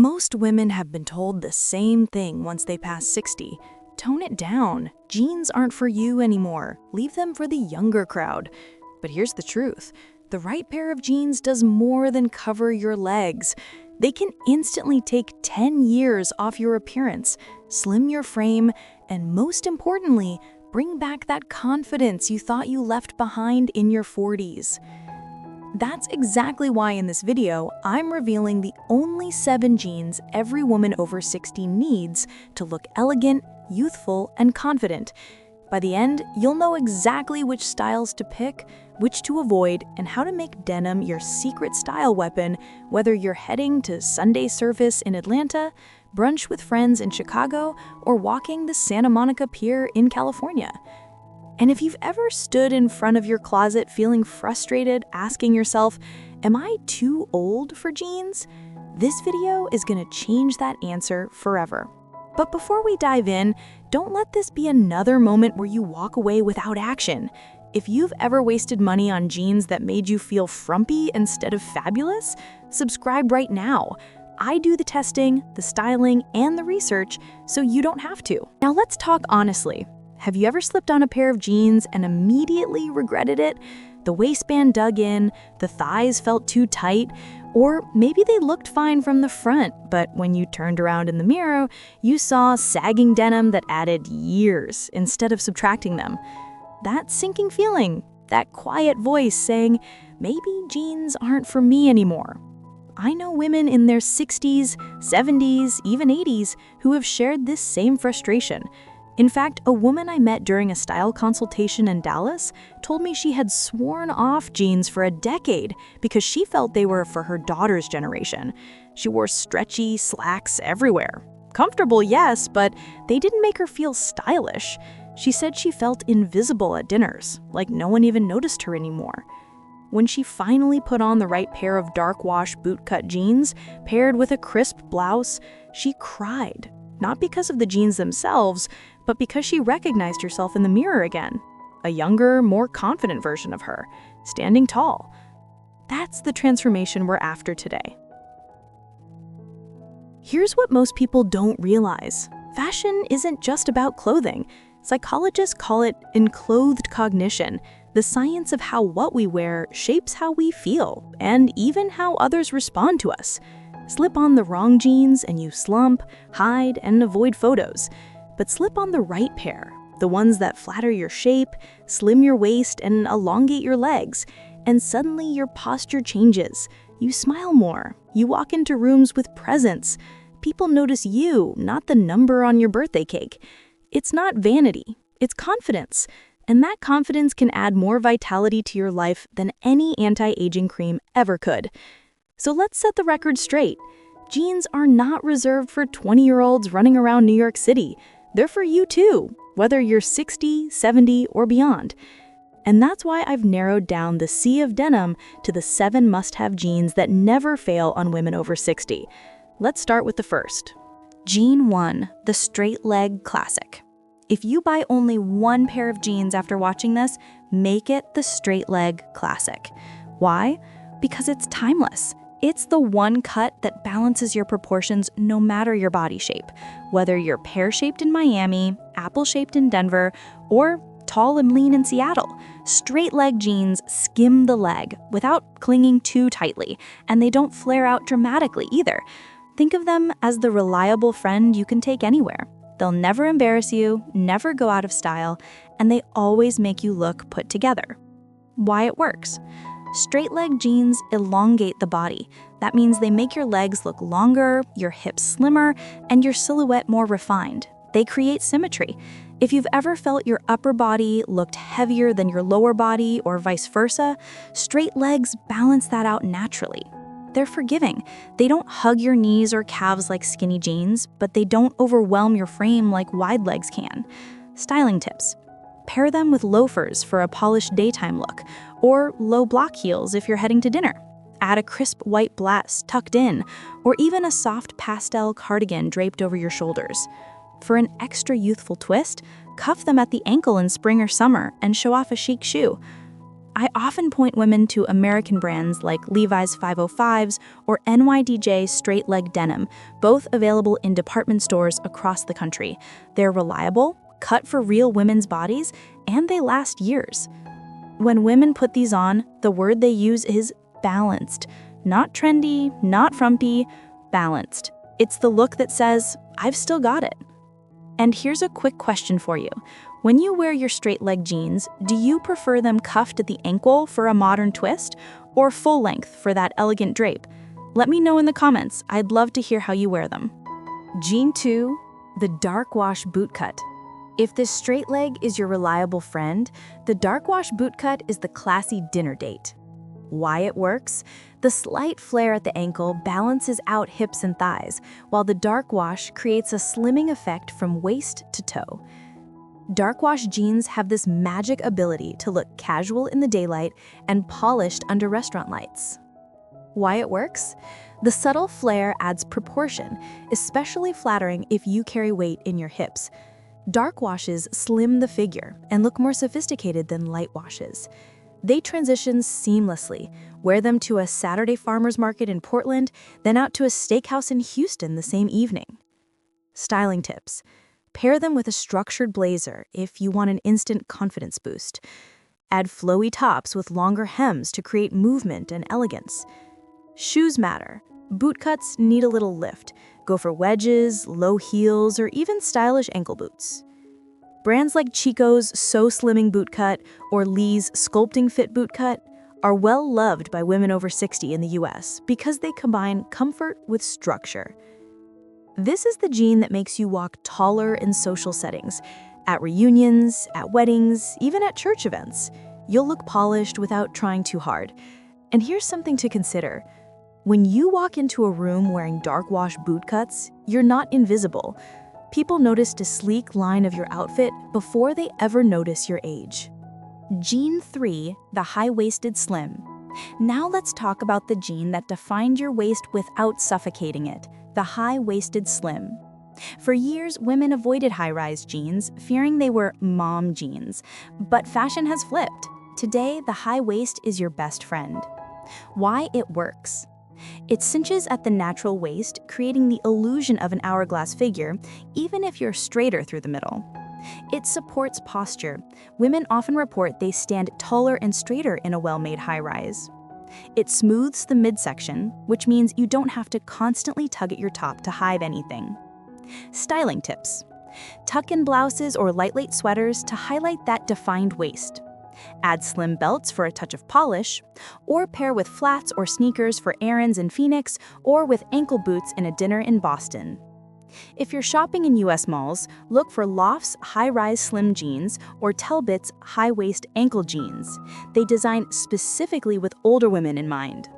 Most women have been told the same thing once they pass 60. Tone it down. Jeans aren't for you anymore. Leave them for the younger crowd. But here's the truth. The right pair of jeans does more than cover your legs. They can instantly take 10 years off your appearance, slim your frame, and most importantly, bring back that confidence you thought you left behind in your 40s. That's exactly why in this video, I'm revealing the only 7 jeans every woman over 60 needs to look elegant, youthful, and confident. By the end, you'll know exactly which styles to pick, which to avoid, and how to make denim your secret style weapon, whether you're heading to Sunday service in Atlanta, brunch with friends in Chicago, or walking the Santa Monica Pier in California. And if you've ever stood in front of your closet feeling frustrated, asking yourself, am I too old for jeans? This video is going to change that answer forever. But before we dive in, don't let this be another moment where you walk away without action. If you've ever wasted money on jeans that made you feel frumpy instead of fabulous, subscribe right now. I do the testing, the styling, and the research, so you don't have to. Now let's talk honestly. Have you ever slipped on a pair of jeans and immediately regretted it? The waistband dug in, the thighs felt too tight, or maybe they looked fine from the front, but when you turned around in the mirror, you saw sagging denim that added years instead of subtracting them. That sinking feeling, that quiet voice saying, maybe jeans aren't for me anymore. I know women in their 60s, 70s, even 80s who have shared this same frustration. In fact, a woman I met during a style consultation in Dallas told me she had sworn off jeans for a decade because she felt they were for her daughter's generation. She wore stretchy slacks everywhere. Comfortable, yes, but they didn't make her feel stylish. She said she felt invisible at dinners, like no one even noticed her anymore. When she finally put on the right pair of dark wash bootcut jeans, paired with a crisp blouse, she cried. Not because of the jeans themselves, but because she recognized herself in the mirror again. A younger, more confident version of her, standing tall. That's the transformation we're after today. Here's what most people don't realize. Fashion isn't just about clothing. Psychologists call it enclothed cognition, the science of how what we wear shapes how we feel, and even how others respond to us. Slip on the wrong jeans and you slump, hide, and avoid photos. But slip on the right pair, the ones that flatter your shape, slim your waist, and elongate your legs, and suddenly your posture changes. You smile more. You walk into rooms with presence. People notice you, not the number on your birthday cake. It's not vanity, it's confidence. And that confidence can add more vitality to your life than any anti-aging cream ever could. So let's set the record straight. Jeans are not reserved for 20-year-olds running around New York City. They're for you too, whether you're 60, 70, or beyond. And that's why I've narrowed down the sea of denim to the 7 must-have jeans that never fail on women over 60. Let's start with the first. Jean 1, the straight leg classic. If you buy only one pair of jeans after watching this, make it the straight leg classic. Why? Because it's timeless. It's the one cut that balances your proportions no matter your body shape, whether you're pear-shaped in Miami, apple-shaped in Denver, or tall and lean in Seattle. Straight leg jeans skim the leg without clinging too tightly, and they don't flare out dramatically either. Think of them as the reliable friend you can take anywhere. They'll never embarrass you, never go out of style, and they always make you look put together. Why it works? Straight leg jeans elongate the body. That means they make your legs look longer, your hips slimmer, and your silhouette more refined. They create symmetry. If you've ever felt your upper body looked heavier than your lower body or vice versa, straight legs balance that out naturally. They're forgiving. They don't hug your knees or calves like skinny jeans, but they don't overwhelm your frame like wide legs can. Styling tips. Pair them with loafers for a polished daytime look, or low block heels if you're heading to dinner. Add a crisp white blouse tucked in, or even a soft pastel cardigan draped over your shoulders. For an extra youthful twist, cuff them at the ankle in spring or summer and show off a chic shoe. I often point women to American brands like Levi's 505s or NYDJ straight leg denim, both available in department stores across the country. They're reliable, cut for real women's bodies, and they last years. When women put these on, the word they use is balanced. Not trendy, not frumpy, balanced. It's the look that says, I've still got it. And here's a quick question for you. When you wear your straight leg jeans, do you prefer them cuffed at the ankle for a modern twist or full length for that elegant drape? Let me know in the comments. I'd love to hear how you wear them. Jean 2, the dark wash boot cut. If this straight leg is your reliable friend, the dark wash boot cut is the classy dinner date. Why it works? The slight flare at the ankle balances out hips and thighs, while the dark wash creates a slimming effect from waist to toe. Dark wash jeans have this magic ability to look casual in the daylight and polished under restaurant lights. Why it works? The subtle flare adds proportion, especially flattering if you carry weight in your hips. Dark washes slim the figure and look more sophisticated than light washes. They transition seamlessly. Wear them to a Saturday farmer's market in Portland, then out to a steakhouse in Houston the same evening. Styling tips. Pair them with a structured blazer if you want an instant confidence boost. Add flowy tops with longer hems to create movement and elegance. Shoes matter. Boot cuts need a little lift. Go for wedges, low heels, or even stylish ankle boots. Brands like Chico's So Slimming Boot Cut or Lee's Sculpting Fit Boot Cut are well loved by women over 60 in the US because they combine comfort with structure. This is the jean that makes you walk taller in social settings. At reunions, at weddings, even at church events. You'll look polished without trying too hard. And here's something to consider. When you walk into a room wearing dark wash boot cuts, you're not invisible. People notice a sleek line of your outfit before they ever notice your age. Jean 3, the high-waisted slim. Now let's talk about the jean that defined your waist without suffocating it, the high-waisted slim. For years, women avoided high-rise jeans, fearing they were mom jeans. But fashion has flipped. Today, the high waist is your best friend. Why it works? It cinches at the natural waist, creating the illusion of an hourglass figure, even if you're straighter through the middle. It supports posture. Women often report they stand taller and straighter in a well-made high-rise. It smooths the midsection, which means you don't have to constantly tug at your top to hide anything. Styling tips. Tuck in blouses or lightweight sweaters to highlight that defined waist. Add slim belts for a touch of polish, or pair with flats or sneakers for errands in Phoenix, or with ankle boots in a dinner in Boston. If you're shopping in US malls, look for Loft's high-rise slim jeans or Talbot's high-waist ankle jeans. They design specifically with older women in mind.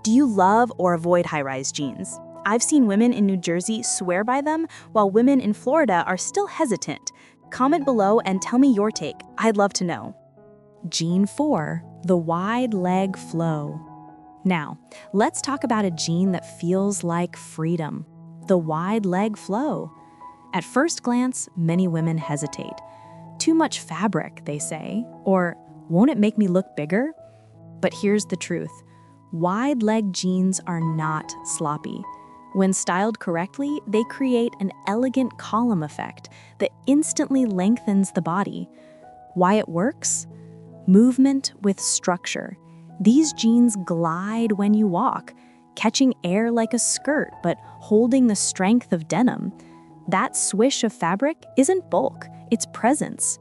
Do you love or avoid high-rise jeans? I've seen women in New Jersey swear by them, while women in Florida are still hesitant. Comment below and tell me your take. I'd love to know. Jean 4, the wide leg flow. Now, let's talk about a jean that feels like freedom, the wide leg flow. At first glance, many women hesitate. Too much fabric, they say, or won't it make me look bigger? But here's the truth. Wide leg jeans are not sloppy. When styled correctly, they create an elegant column effect that instantly lengthens the body. Why it works? Movement with structure. These jeans glide when you walk, catching air like a skirt but holding the strength of denim. That swish of fabric isn't bulk, it's presence.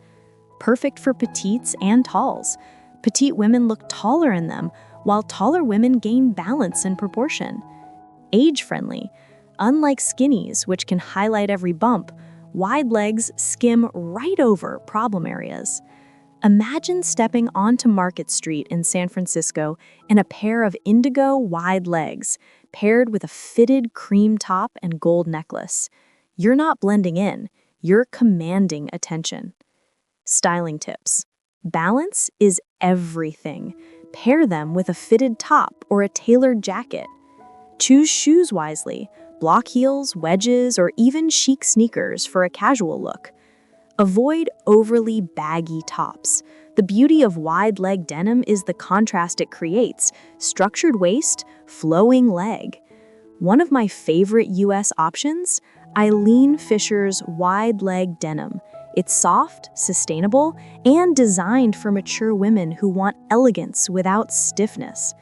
Perfect for petites and talls. Petite women look taller in them, while taller women gain balance and proportion. Age-friendly. Unlike skinnies, which can highlight every bump, wide legs skim right over problem areas. Imagine stepping onto Market Street in San Francisco in a pair of indigo wide legs, paired with a fitted cream top and gold necklace. You're not blending in, you're commanding attention. Styling tips. Balance is everything. Pair them with a fitted top or a tailored jacket. Choose shoes wisely, block heels, wedges, or even chic sneakers for a casual look. Avoid overly baggy tops. The beauty of wide-leg denim is the contrast it creates: structured waist, flowing leg. One of my favorite US options? Eileen Fisher's wide-leg denim. It's soft, sustainable, and designed for mature women who want elegance without stiffness.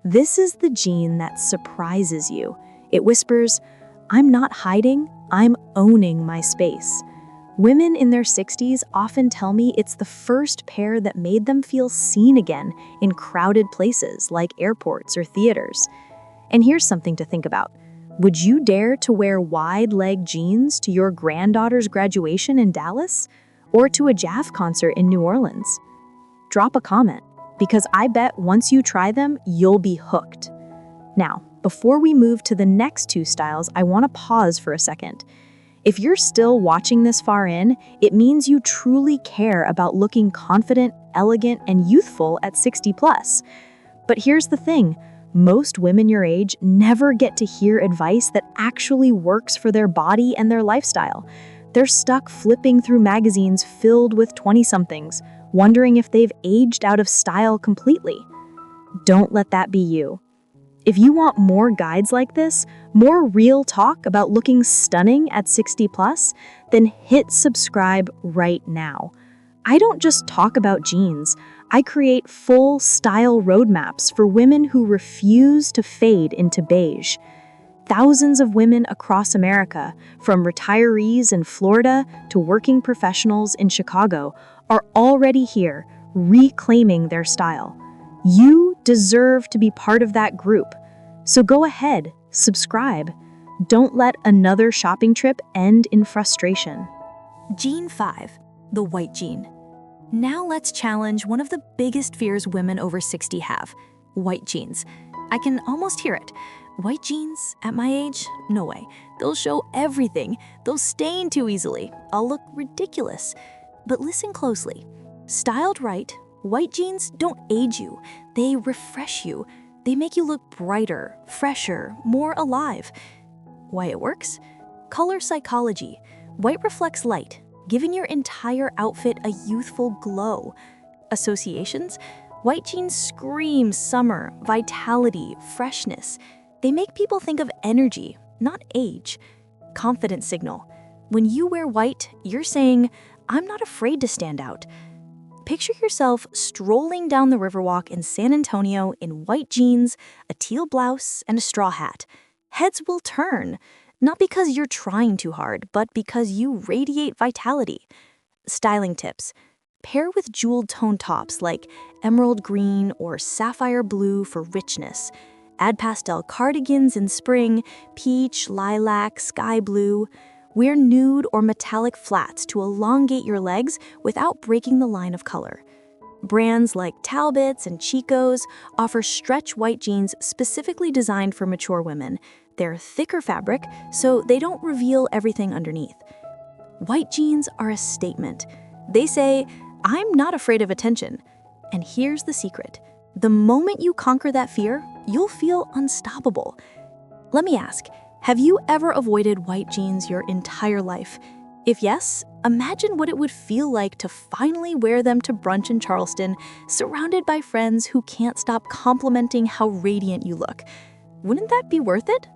This is the jean that surprises you. It whispers, "I'm not hiding, I'm owning my space." Women in their 60s often tell me it's the first pair that made them feel seen again in crowded places like airports or theaters. And here's something to think about. Would you dare to wear wide-leg jeans to your granddaughter's graduation in Dallas or to a jazz concert in New Orleans? Drop a comment, because I bet once you try them, you'll be hooked. Now, before we move to the next two styles, I want to pause for a second. If you're still watching this far in, it means you truly care about looking confident, elegant, and youthful at 60 plus. But here's the thing. Most women your age never get to hear advice that actually works for their body and their lifestyle. They're stuck flipping through magazines filled with 20-somethings, wondering if they've aged out of style completely. Don't let that be you. If you want more guides like this, more real talk about looking stunning at 60 plus, then hit subscribe right now. I don't just talk about jeans. I create full style roadmaps for women who refuse to fade into beige. Thousands of women across America, from retirees in Florida to working professionals in Chicago, are already here, reclaiming their style. You deserve to be part of that group. So go ahead, subscribe. Don't let another shopping trip end in frustration. Jean 5, the white jean. Now let's challenge one of the biggest fears women over 60 have: white jeans. I can almost hear it. White jeans at my age? No way. They'll show everything. They'll stain too easily. I'll look ridiculous. But listen closely. Styled right, white jeans don't age you. They refresh you. They make you look brighter, fresher, more alive. Why it works? Color psychology. White reflects light, giving your entire outfit a youthful glow. Associations? White jeans scream summer, vitality, freshness. They make people think of energy, not age. Confidence signal. When you wear white, you're saying, "I'm not afraid to stand out." Picture yourself strolling down the Riverwalk in San Antonio in white jeans, a teal blouse, and a straw hat. Heads will turn, not because you're trying too hard, but because you radiate vitality. Styling tips. Pair with jeweled tone tops like emerald green or sapphire blue for richness. Add pastel cardigans in spring, peach, lilac, sky blue. Wear nude or metallic flats to elongate your legs without breaking the line of color. Brands like Talbots and Chico's offer stretch white jeans specifically designed for mature women. They're thicker fabric, so they don't reveal everything underneath. White jeans are a statement. They say, "I'm not afraid of attention." And here's the secret. The moment you conquer that fear, you'll feel unstoppable. Let me ask, have you ever avoided white jeans your entire life? If yes, imagine what it would feel like to finally wear them to brunch in Charleston, surrounded by friends who can't stop complimenting how radiant you look. Wouldn't that be worth it?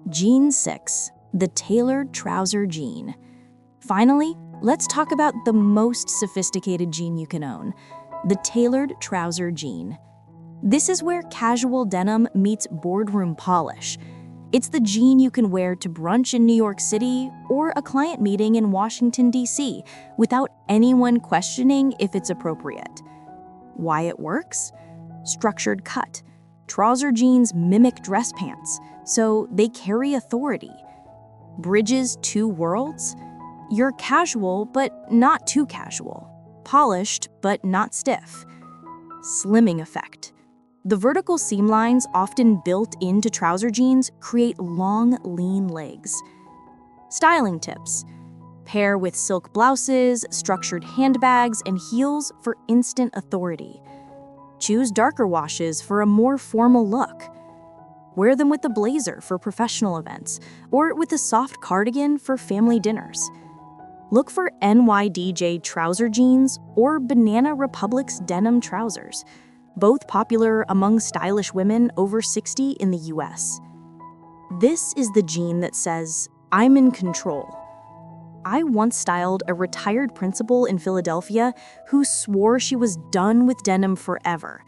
Jean 6, the tailored trouser jean. Finally, let's talk about the most sophisticated jean you can own, the tailored trouser jean. This is where casual denim meets boardroom polish. It's the jean you can wear to brunch in New York City or a client meeting in Washington, D.C. without anyone questioning if it's appropriate. Why it works? Structured cut. Trouser jeans mimic dress pants, so they carry authority. Bridges two worlds? You're casual, but not too casual. Polished, but not stiff. Slimming effect. The vertical seam lines often built into trouser jeans create long, lean legs. Styling tips. Pair with silk blouses, structured handbags, and heels for instant authority. Choose darker washes for a more formal look. Wear them with a blazer for professional events, or with a soft cardigan for family dinners. Look for NYDJ trouser jeans or Banana Republic's denim trousers, both popular among stylish women over 60 in the US. This is the jean that says, "I'm in control." I once styled a retired principal in Philadelphia who swore she was done with denim forever.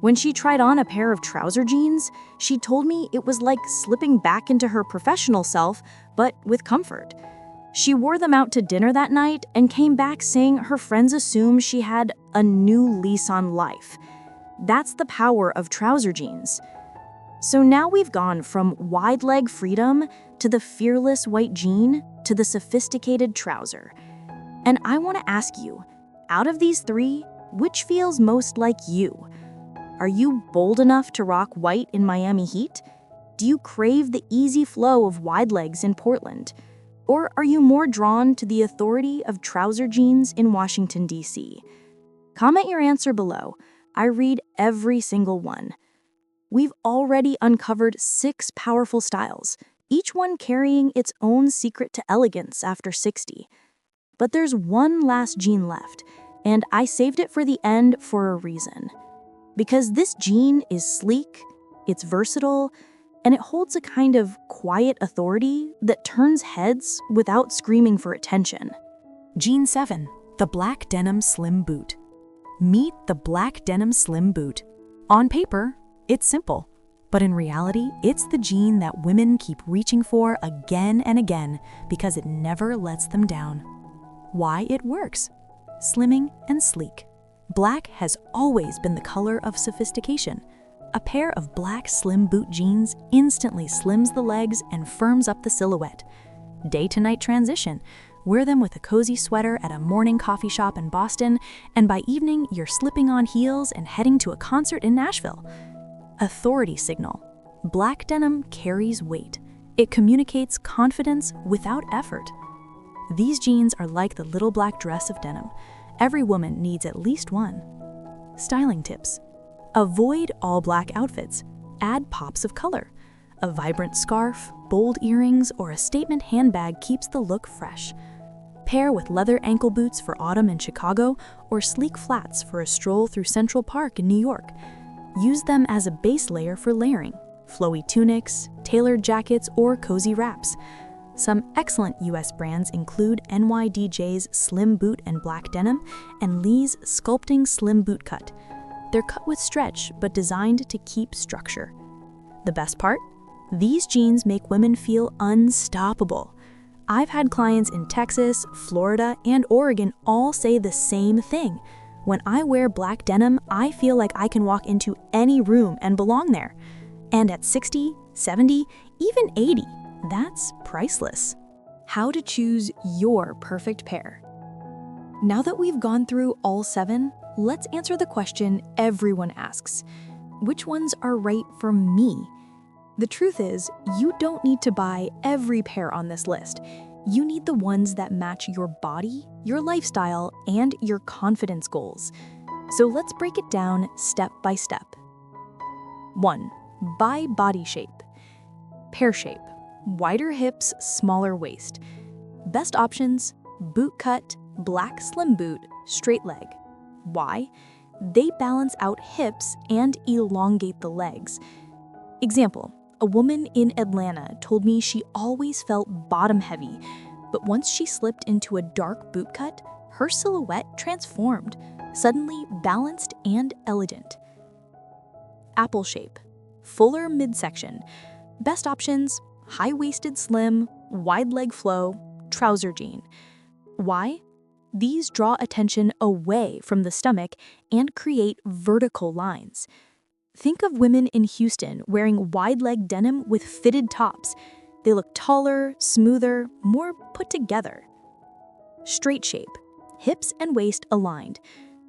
When she tried on a pair of trouser jeans, she told me it was like slipping back into her professional self, but with comfort. She wore them out to dinner that night and came back saying her friends assumed she had a new lease on life. That's the power of trouser jeans. So now we've gone from wide leg freedom to the fearless white jean to the sophisticated trouser. And I want to ask you, out of these three, which feels most like you? Are you bold enough to rock white in Miami heat? Do you crave the easy flow of wide legs in Portland? Or are you more drawn to the authority of trouser jeans in Washington, D.C.? Comment your answer below. I read every single one. We've already uncovered 6 powerful styles, each one carrying its own secret to elegance after 60. But there's one last jean left, and I saved it for the end for a reason. Because this jean is sleek, it's versatile, and it holds a kind of quiet authority that turns heads without screaming for attention. Jean 7, the black denim slim boot. Meet the black denim slim boot. On paper, it's simple, but in reality, it's the jean that women keep reaching for again and again because it never lets them down. Why it works? Slimming and sleek. Black has always been the color of sophistication. A pair of black slim boot jeans instantly slims the legs and firms up the silhouette. Day-to-night transition. Wear them with a cozy sweater at a morning coffee shop in Boston, and by evening, you're slipping on heels and heading to a concert in Nashville. Authority signal. Black denim carries weight. It communicates confidence without effort. These jeans are like the little black dress of denim. Every woman needs at least one. Styling tips. Avoid all black outfits. Add pops of color. A vibrant scarf, bold earrings, or a statement handbag keeps the look fresh. Pair with leather ankle boots for autumn in Chicago or sleek flats for a stroll through Central Park in New York. Use them as a base layer for layering, flowy tunics, tailored jackets, or cozy wraps. Some excellent US brands include NYDJ's Slim Boot and Black Denim and Lee's Sculpting Slim Boot Cut. They're cut with stretch but designed to keep structure. The best part? These jeans make women feel unstoppable. I've had clients in Texas, Florida, and Oregon all say the same thing. When I wear black denim, I feel like I can walk into any room and belong there. And at 60, 70, even 80, that's priceless. How to choose your perfect pair. Now that we've gone through all 7, let's answer the question everyone asks. Which ones are right for me? The truth is, you don't need to buy every pair on this list. You need the ones that match your body, your lifestyle, and your confidence goals. So let's break it down step by step. 1. By body shape. Pear shape. Wider hips, smaller waist. Best options: boot cut, black slim boot, straight leg. Why? They balance out hips and elongate the legs. Example: a woman in Atlanta told me she always felt bottom heavy, but once she slipped into a dark boot cut, her silhouette transformed, suddenly balanced and elegant. Apple shape. Fuller midsection. Best options: high-waisted slim, wide leg flow, trouser jean. Why? These draw attention away from the stomach and create vertical lines. Think of women in Houston wearing wide-leg denim with fitted tops. They look taller, smoother, more put together. Straight shape. Hips and waist aligned.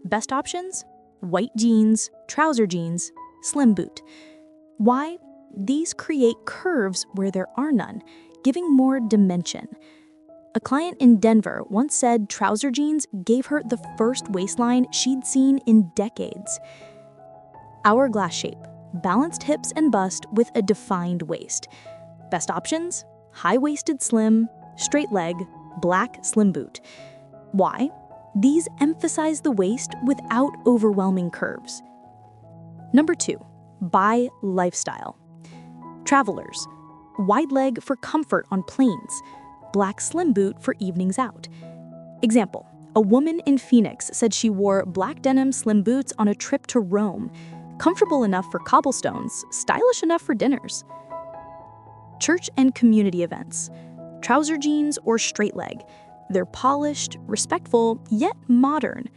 Best options: white jeans, trouser jeans, slim boot. Why? These create curves where there are none, giving more dimension. A client in Denver once said trouser jeans gave her the first waistline she'd seen in decades. Hourglass shape. Balanced hips and bust with a defined waist. Best options: high-waisted slim, straight leg, black slim boot. Why? These emphasize the waist without overwhelming curves. Number 2, by lifestyle. Travelers, wide leg for comfort on planes, black slim boot for evenings out. Example, a woman in Phoenix said she wore black denim slim boots on a trip to Rome, comfortable enough for cobblestones, stylish enough for dinners. Church and community events, trouser jeans or straight leg. They're polished, respectful, yet modern.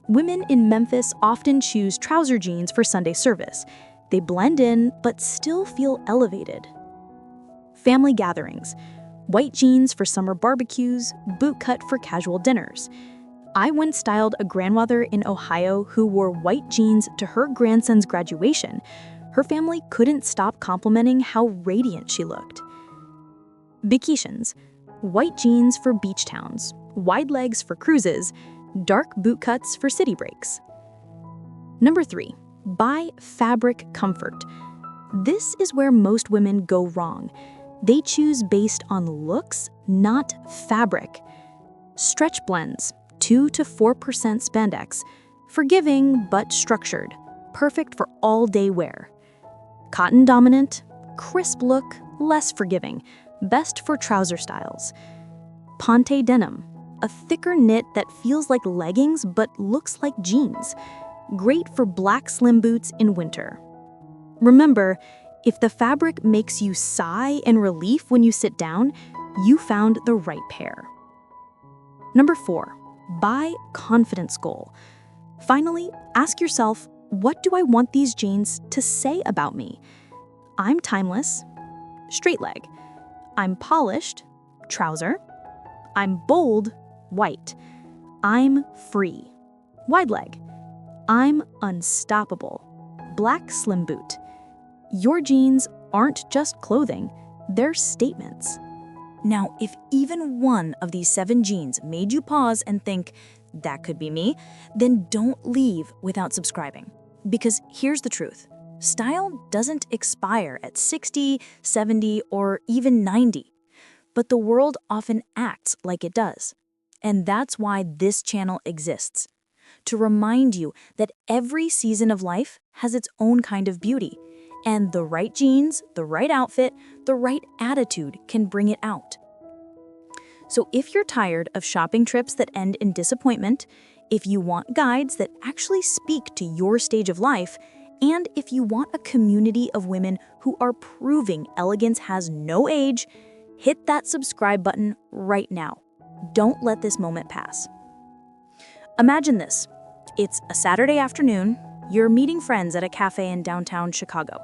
Women in Memphis often choose trouser jeans for Sunday service. They blend in, but still feel elevated. Family gatherings, white jeans for summer barbecues, boot cut for casual dinners. I once styled a grandmother in Ohio who wore white jeans to her grandson's graduation. Her family couldn't stop complimenting how radiant she looked. Vacations, white jeans for beach towns, wide legs for cruises, dark boot cuts for city breaks. Number 3, by fabric comfort. This is where most women go wrong. They choose based on looks, not fabric. Stretch blends, 2 to 4% spandex, forgiving but structured, perfect for all-day wear. Cotton dominant, crisp look, less forgiving, best for trouser styles. Ponte denim, a thicker knit that feels like leggings but looks like jeans, great for black slim boots in winter. Remember, if the fabric makes you sigh in relief when you sit down, you found the right pair. Number 4, by confidence goal. Finally, ask yourself, what do I want these jeans to say about me? I'm timeless, straight leg. I'm polished, trouser. I'm bold, white. I'm free, wide leg. I'm unstoppable, black slim boot. Your jeans aren't just clothing, they're statements. Now, if even one of these 7 jeans made you pause and think, that could be me, then don't leave without subscribing. Because here's the truth. Style doesn't expire at 60, 70, or even 90. But the world often acts like it does. And that's why this channel exists. To remind you that every season of life has its own kind of beauty. And the right jeans, the right outfit, the right attitude can bring it out. So if you're tired of shopping trips that end in disappointment, if you want guides that actually speak to your stage of life, and if you want a community of women who are proving elegance has no age, hit that subscribe button right now. Don't let this moment pass. Imagine this. It's a Saturday afternoon. You're meeting friends at a cafe in downtown Chicago.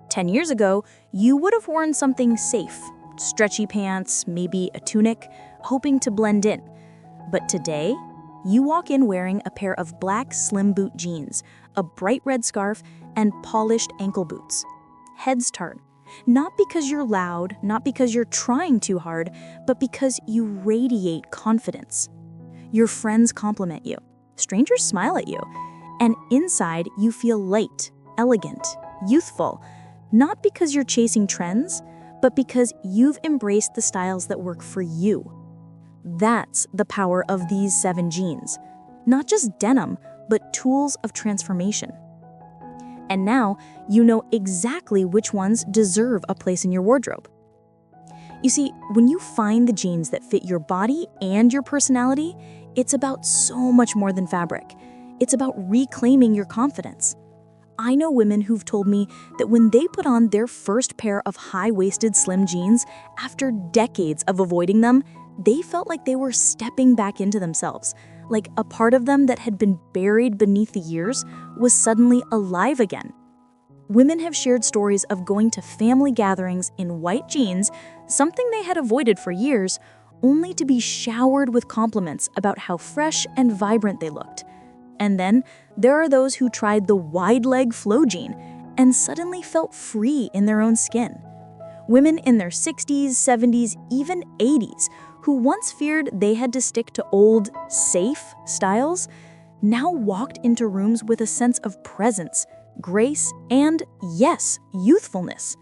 10 years ago, you would have worn something safe, stretchy pants, maybe a tunic, hoping to blend in. But today, you walk in wearing a pair of black slim boot jeans, a bright red scarf, and polished ankle boots. Heads turn. Not because you're loud, not because you're trying too hard, but because you radiate confidence. Your friends compliment you. Strangers smile at you. And inside, you feel light, elegant, youthful, not because you're chasing trends, but because you've embraced the styles that work for you. That's the power of these 7 jeans. Not just denim, but tools of transformation. And now, you know exactly which ones deserve a place in your wardrobe. You see, when you find the jeans that fit your body and your personality, it's about so much more than fabric. It's about reclaiming your confidence. I know women who've told me that when they put on their first pair of high-waisted slim jeans, after decades of avoiding them, they felt like they were stepping back into themselves, like a part of them that had been buried beneath the years was suddenly alive again. Women have shared stories of going to family gatherings in white jeans, something they had avoided for years, only to be showered with compliments about how fresh and vibrant they looked. And then there are those who tried the wide leg flow jean and suddenly felt free in their own skin. Women in their 60s, 70s, even 80s, who once feared they had to stick to old, safe styles, now walked into rooms with a sense of presence, grace, and, yes, youthfulness.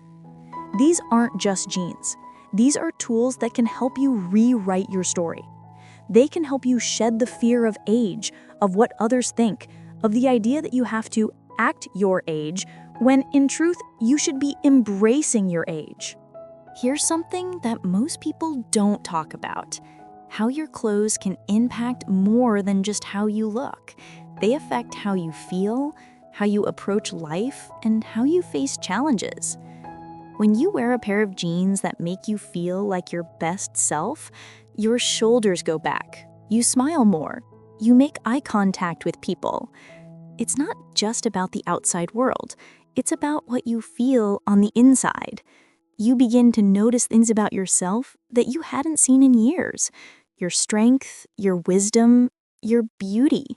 These aren't just jeans. These are tools that can help you rewrite your story. They can help you shed the fear of age, of what others think, of the idea that you have to act your age, when in truth, you should be embracing your age. Here's something that most people don't talk about: how your clothes can impact more than just how you look. They affect how you feel, how you approach life, and how you face challenges. When you wear a pair of jeans that make you feel like your best self, your shoulders go back, you smile more, you make eye contact with people. It's not just about the outside world, it's about what you feel on the inside. You begin to notice things about yourself that you hadn't seen in years: your strength, your wisdom, your beauty.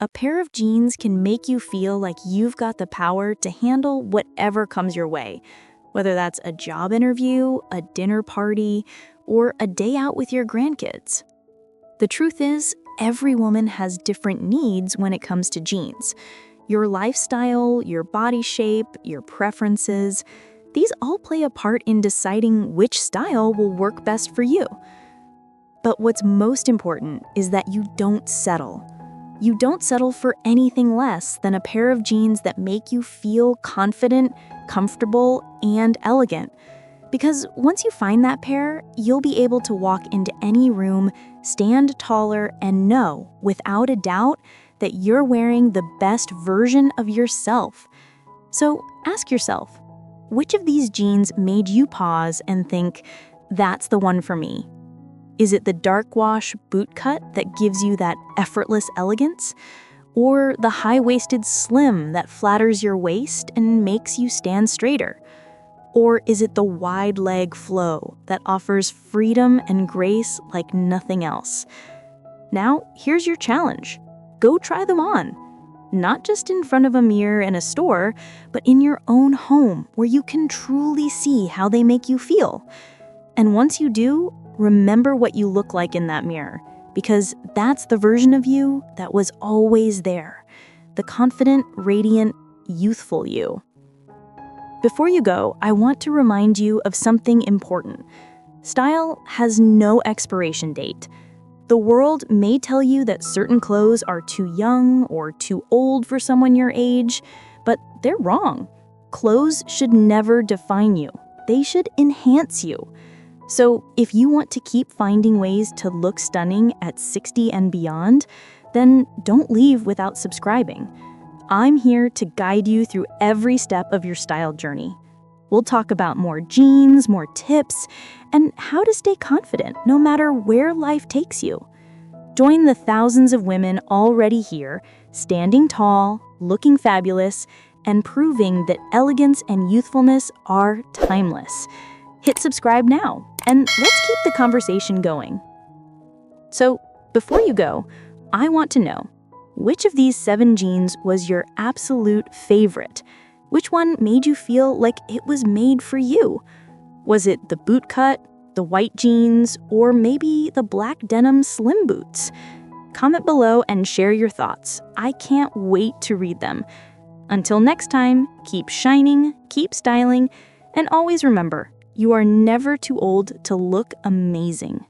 A pair of jeans can make you feel like you've got the power to handle whatever comes your way, whether that's a job interview, a dinner party, or a day out with your grandkids. The truth is, every woman has different needs when it comes to jeans. Your lifestyle, your body shape, your preferences, these all play a part in deciding which style will work best for you. But what's most important is that you don't settle. You don't settle for anything less than a pair of jeans that make you feel confident, comfortable, and elegant. Because once you find that pair, you'll be able to walk into any room, stand taller, and know, without a doubt, that you're wearing the best version of yourself. So ask yourself, which of these jeans made you pause and think, that's the one for me? Is it the dark wash boot cut that gives you that effortless elegance? Or the high-waisted slim that flatters your waist and makes you stand straighter? Or is it the wide leg flow that offers freedom and grace like nothing else? Now, here's your challenge. Go try them on. Not just in front of a mirror in a store, but in your own home where you can truly see how they make you feel. And once you do, remember what you look like in that mirror, because that's the version of you that was always there. The confident, radiant, youthful you. Before you go, I want to remind you of something important. Style has no expiration date. The world may tell you that certain clothes are too young or too old for someone your age, but they're wrong. Clothes should never define you. They should enhance you. So if you want to keep finding ways to look stunning at 60 and beyond, then don't leave without subscribing. I'm here to guide you through every step of your style journey. We'll talk about more jeans, more tips, and how to stay confident no matter where life takes you. Join the thousands of women already here, standing tall, looking fabulous, and proving that elegance and youthfulness are timeless. Hit subscribe now, and let's keep the conversation going. So, before you go, I want to know, which of these 7 jeans was your absolute favorite? Which one made you feel like it was made for you? Was it the boot cut, the white jeans, or maybe the black denim slim boots? Comment below and share your thoughts. I can't wait to read them. Until next time, keep shining, keep styling, and always remember, you are never too old to look amazing.